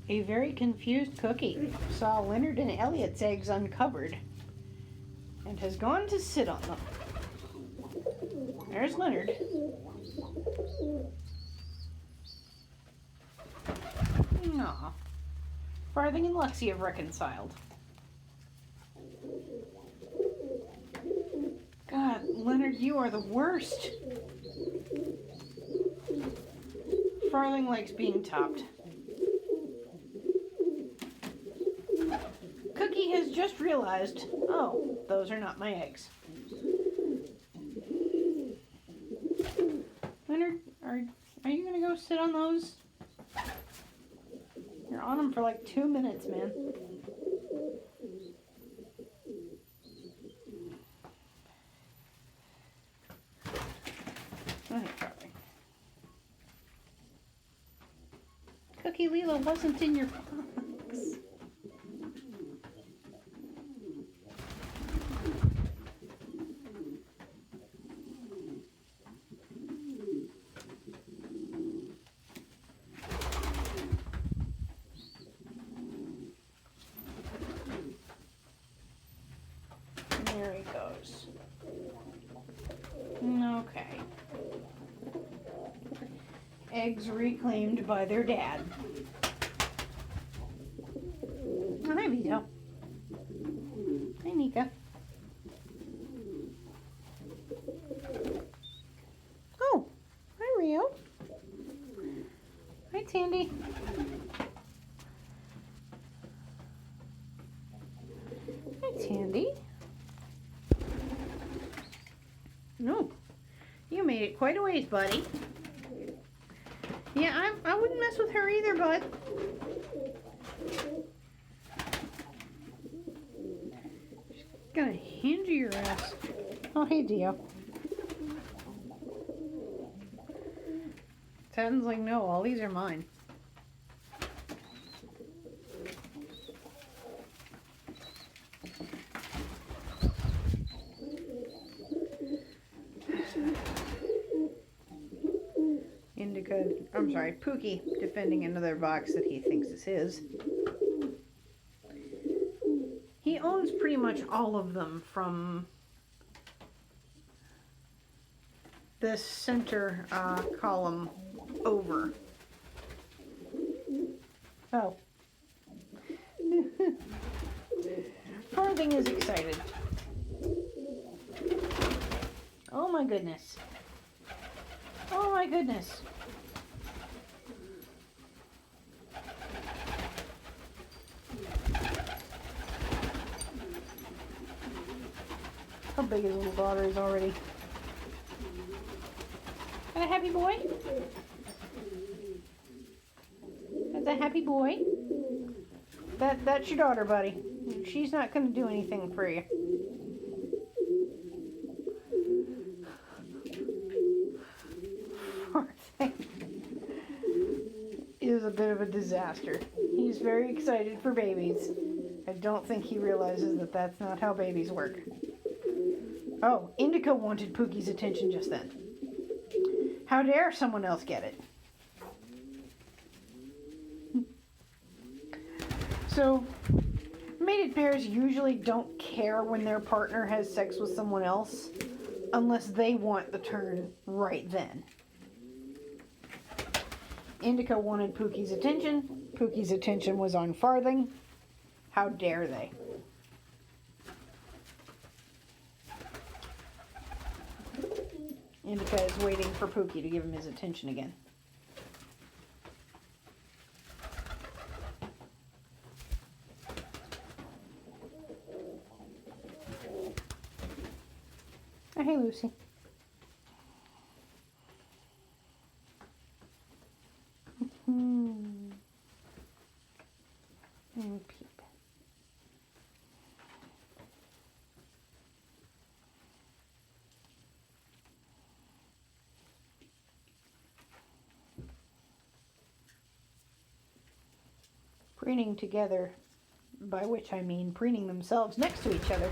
A very confused Cookie saw Leonard and Elliot's eggs uncovered and has gone to sit on them. There's Leonard. Aw. Farthing and Luxie have reconciled. God, Leonard, you are the worst. Farthing likes being topped. Cookie has just realized, oh, those are not my eggs. Leonard, are you going to go sit on those? You're on them for like 2 minutes, man. Okay, probably. Cookie Leela wasn't in your box. There he goes. Okay. Eggs reclaimed by their dad. Oh, hi, Vito. Hi, Nika. Oh, hi, Rio. Hi, Tandy. Hi, Tandy. No, you made it quite a ways, buddy. Yeah, I wouldn't mess with her either, bud. She's gonna hand you your ass. Oh, hey, Dio. Sounds like no, all these are mine. I'm sorry, Pookie defending another box that he thinks is his. He owns pretty much all of them from the center column over. Oh. Farthing is excited. Oh my goodness. Oh my goodness. How big his little daughter is already. Is that a happy boy? That's a happy boy. That's your daughter, buddy. She's not going to do anything for you. Poor thing. Is a bit of a disaster. He's very excited for babies. I don't think he realizes that that's not how babies work. Oh, Indica wanted Pookie's attention just then. How dare someone else get it? So, mated pairs usually don't care when their partner has sex with someone else unless they want the turn right then. Indica wanted Pookie's attention. Pookie's attention was on Farthing. How dare they? Indica is waiting for Pookie to give him his attention again. Oh, hey, Lucy. And Peep. Preening together, by which I mean preening themselves next to each other.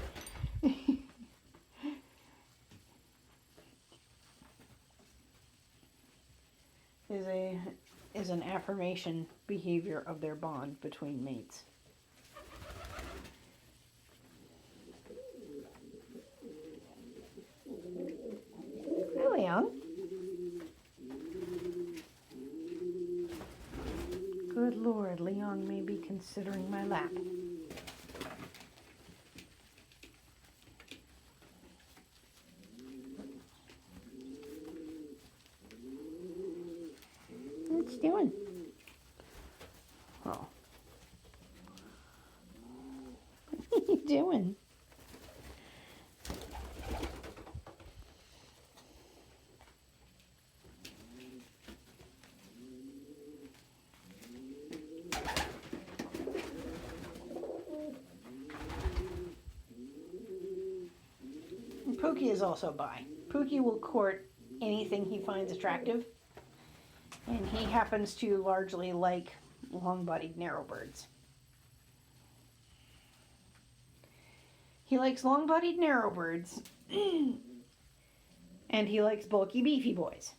is an affirmation behavior of their bond between mates. Hi, Leon. Good Lord, Leon may be considering my lap. What's he doing? Oh. What are you doing? Pookie is also bi. Pookie will court anything he finds attractive, and he happens to largely like long-bodied narrowbirds. He likes long-bodied narrowbirds, and he likes bulky, beefy boys.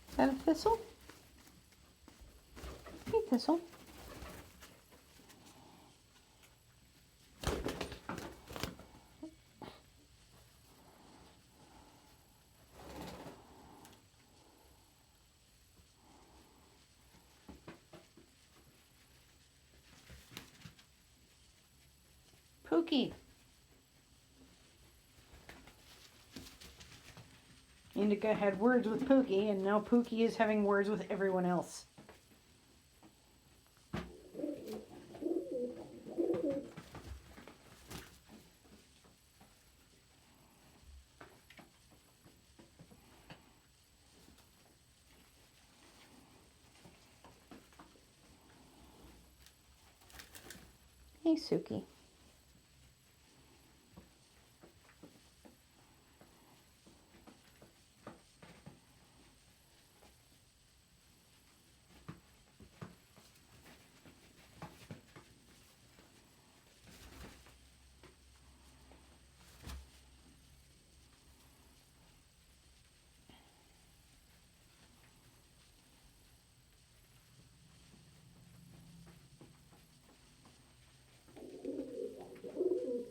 Is that a thistle? Hey, thistle. Pookie. Indica had words with Pookie, and now Pookie is having words with everyone else. Hey, Suki.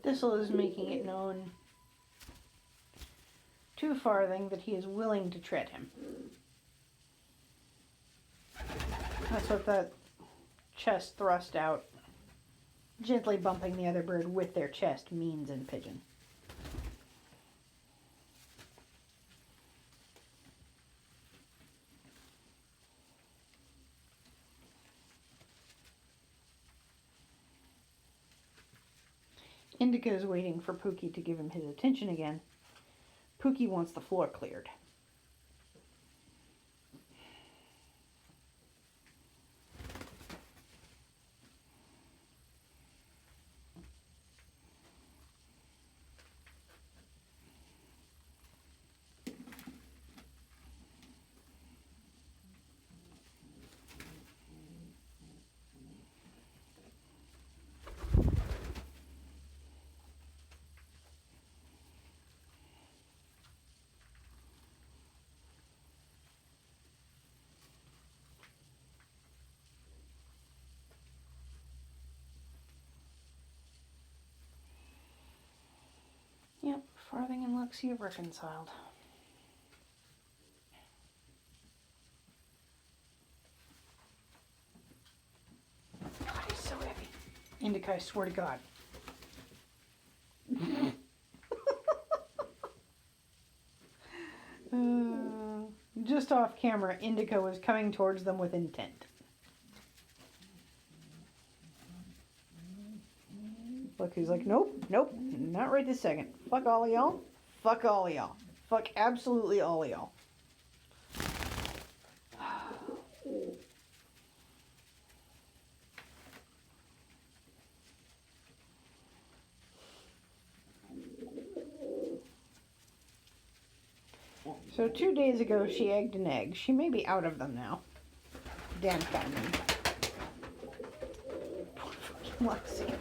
Thistle is making it known to Farthing that he is willing to tread him. That's what that chest thrust out, gently bumping the other bird with their chest, means in Pigeon. Indica is waiting for Pookie to give him his attention again. Pookie wants the floor cleared. Yep, Farthing and Lexi have reconciled. God, he's so heavy. Indica, I swear to God. Just off camera, Indica was coming towards them with intent. Look, he's like, nope, nope, not right this second. Fuck all of y'all. Fuck all of y'all. Fuck absolutely all of y'all. So 2 days ago she egged an egg. She may be out of them now. Danica, I mean. Poor fucking Lexi.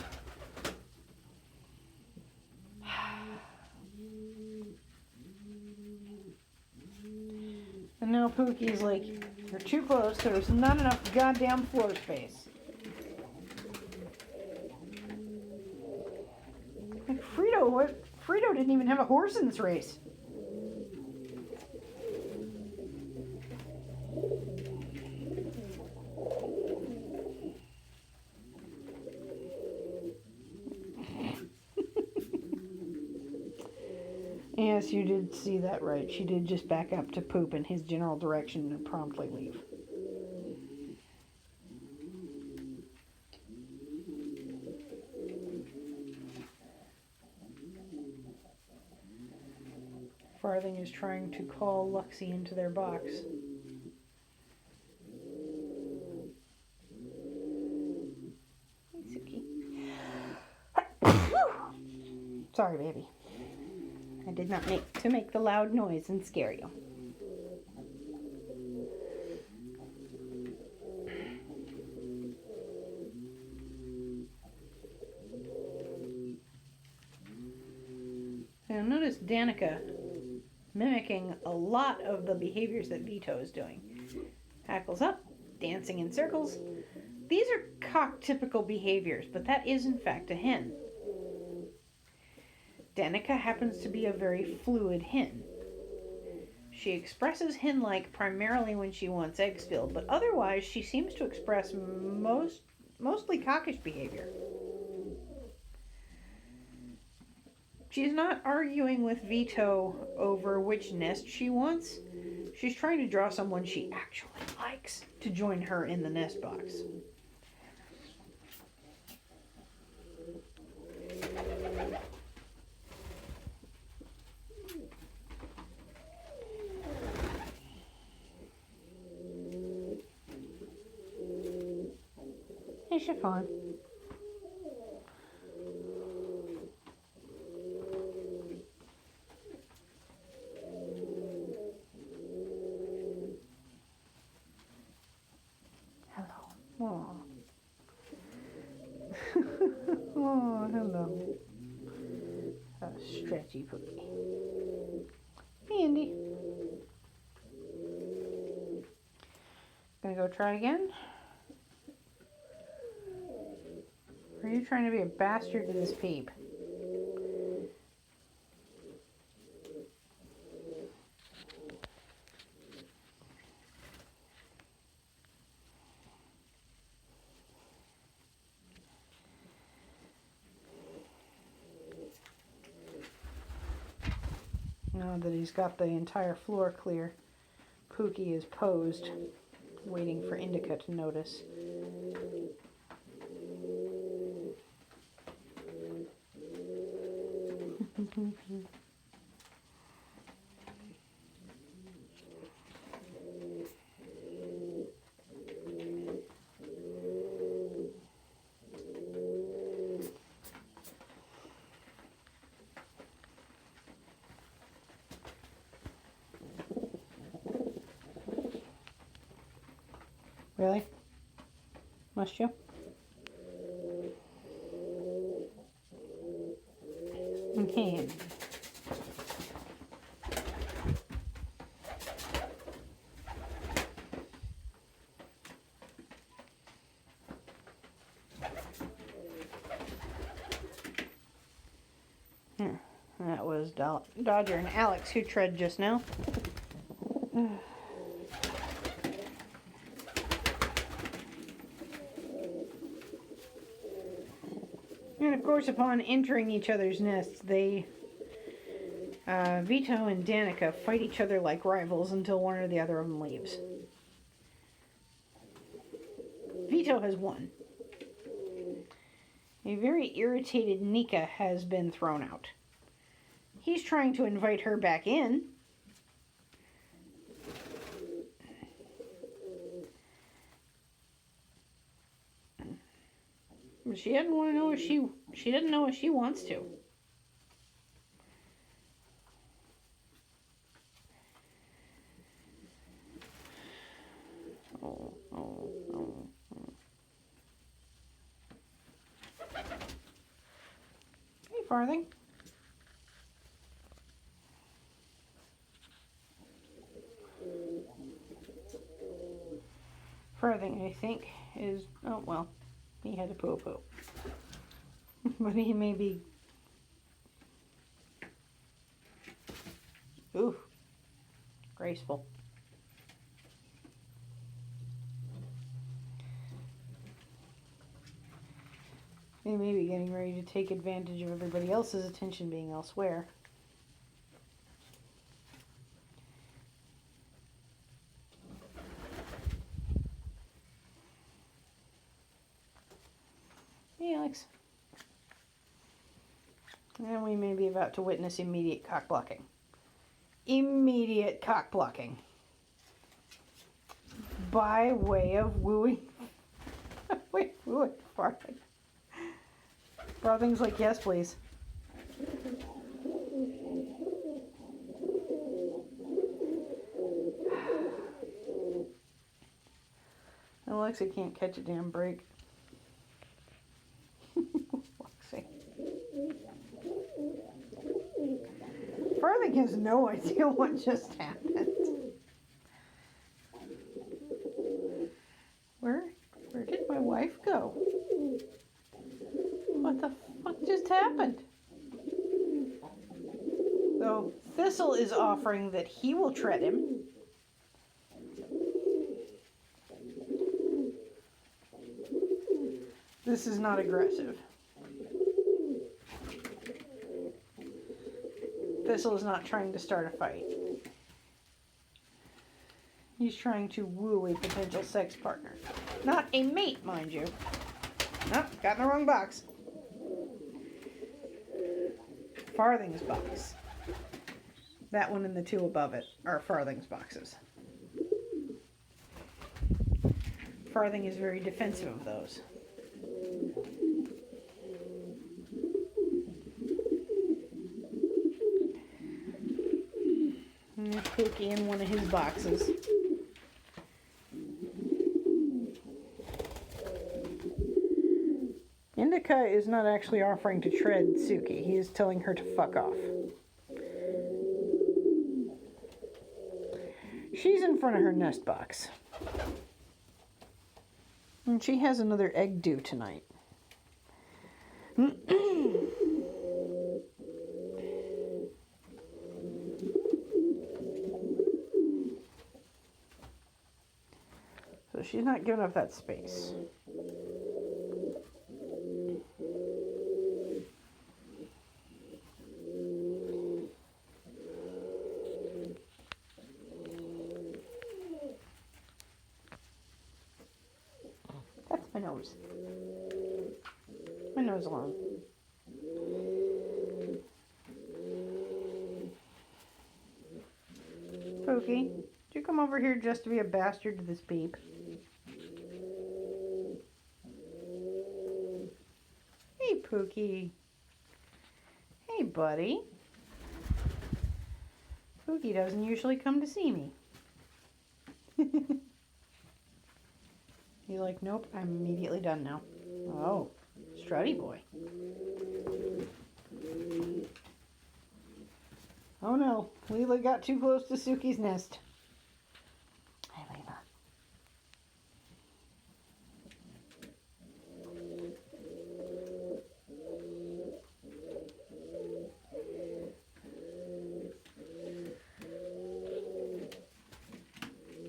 And now Pookie's like, you're too close. There's not enough goddamn floor space. Like Frito, what? Frito didn't even have a horse in this race. Yes, you did see that right. She did just back up to poop in his general direction and promptly leave. Farthing is trying to call Luxie into their box. Hey, Suki. Sorry, baby. I did not make the loud noise and scare you. Now notice Danica mimicking a lot of the behaviors that Vito is doing. Hackles up, dancing in circles. These are cock-typical behaviors, but that is in fact a hen. Danica happens to be a very fluid hen. She expresses hen-like primarily when she wants eggs filled, but otherwise she seems to express mostly cockish behavior. She's not arguing with Vito over which nest she wants. She's trying to draw someone she actually likes to join her in the nest box. Hey, Chiffon. Oh. Oh, hello. A stretchy Pookie. Hey, Indy. Gonna go try again? Or are you trying to be a bastard to this peep? Now that he's got the entire floor clear, Pookie is posed, waiting for Indica to notice. Really? Must you? Okay. That was Dodger and Alex who tread just now. And of course, upon entering each other's nests, Vito and Danica fight each other like rivals until one or the other of them leaves. Vito has won. A very irritated Nika has been thrown out. He's trying to invite her back in. But she doesn't want to know if she doesn't know if she wants to. Farthing? Farthing, I think, is... Oh, well, he had a poo-poo. But he may be... Ooh. Graceful. He may be getting ready to take advantage of everybody else's attention being elsewhere. Hey, Alex. And we may be about to witness immediate cock blocking. Immediate cock blocking. By way of wooing. Wait, wooing Farthing. Farthing's like, yes, please. Alexa can't catch a damn break. Lexi. Farthing has no idea what just happened. Where did my wife go? What the fuck just happened? So Thistle is offering that he will tread him. This is not aggressive. Thistle is not trying to start a fight. He's trying to woo a potential sex partner. Not a mate, mind you. No, got in the wrong box. Farthing's box. That one and the two above it are Farthing's boxes. Farthing is very defensive of those. And there's Pookie in one of his boxes. Indica is not actually offering to tread Suki. He is telling her to fuck off. She's in front of her nest box. And she has another egg due tonight. So she's not giving up that space. My nose. My nose alone. Pookie, did you come over here just to be a bastard to this beep? Hey, Pookie. Hey, buddy. Pookie doesn't usually come to see me. You're like, nope, I'm immediately done now. Oh, strutty boy. Oh no, Leela got too close to Suki's nest. Hi, Leela.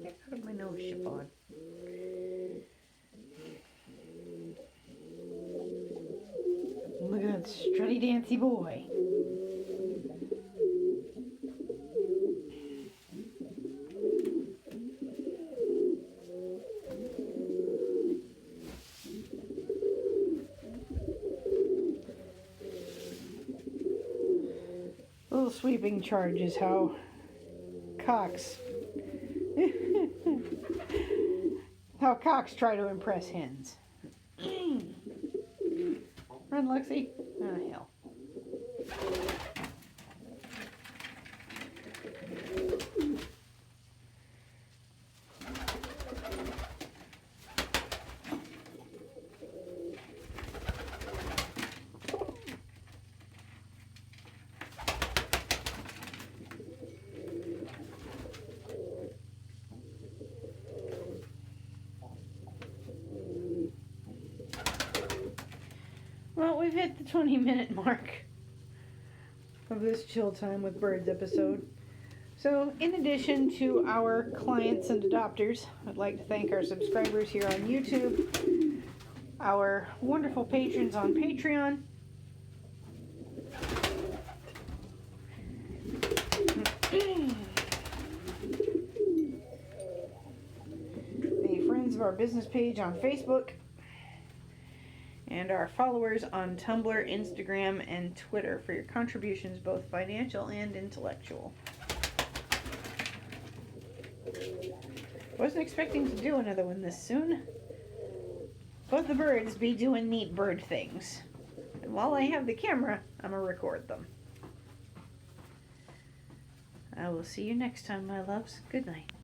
Get out of my nose, Siobhan. Look at that strutty dancy boy. Little sweeping charge is how cocks try to impress hens. Run, Lexi. Oh, hell. we've hit the 20-minute mark of this Chill Time with Birds episode. So, in addition to our clients and adopters, I'd like to thank our subscribers here on YouTube, our wonderful patrons on Patreon, the friends of our business page on Facebook, and our followers on Tumblr, Instagram, and Twitter for your contributions, both financial and intellectual. Wasn't expecting to do another one this soon. But the birds be doing neat bird things. And while I have the camera, I'm going to record them. I will see you next time, my loves. Good night.